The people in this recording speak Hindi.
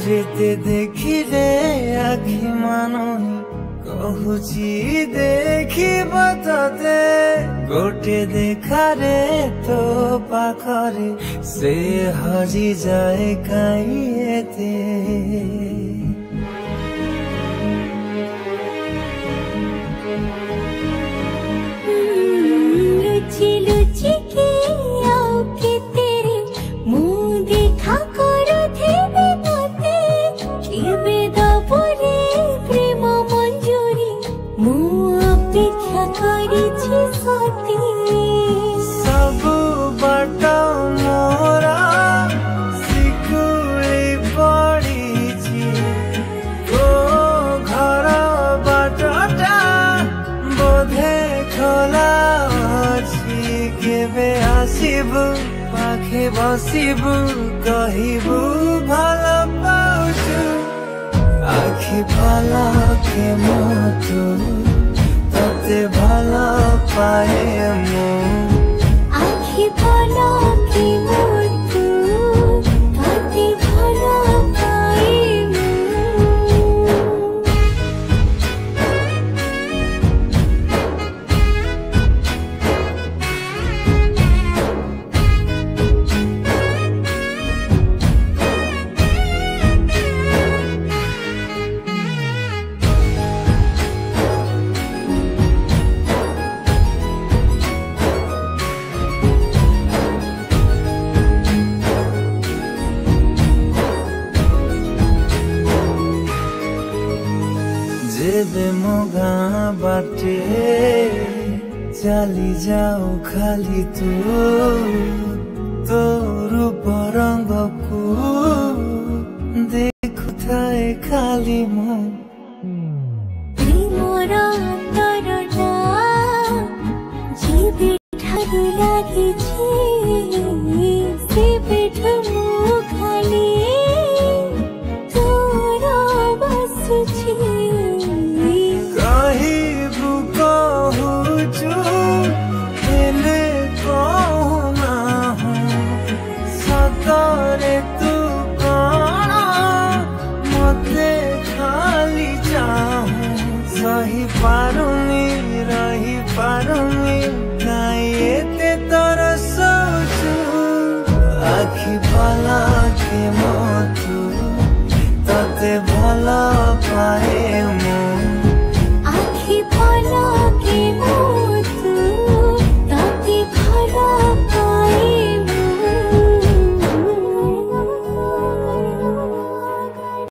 যেতে দেখিলে আখি মানুনি কহুচি দেখিব ততে গোটে দেখারে তো পাখরে সে হজি যায় কাইয়েতে लुची लुची के आओ के तेरे मुँह देखा करो थे तोते केबे दबरे प्रेम मंजूरी मुँह अपेक्षा करिछि सती सब बाट मोरा सिकुली पड़ीछि ओ घर बाटटा बोधे खोला अछि केबे आसिबु पाखे बसिबु कहिबु भल पाउछु आखि फलके मुतु तते भल पाए मु आखि फलके मुतु तते भल पाए मु जेबे मो गाँ बाटे चली जाओ खाली तू तो रूप रंग को देखु थाए खाली मो मोर अंतरटा जीवे ठारू लागिछि से बेठो मु खाली तोर बसुछि कहिबु कहुचु हेले कहूना सतरे तू कौन मते खाली चाहूं सही पारुनी रही पारुनी काई एते तोर सोचु आखि फलके मुतु तते भल पाए मु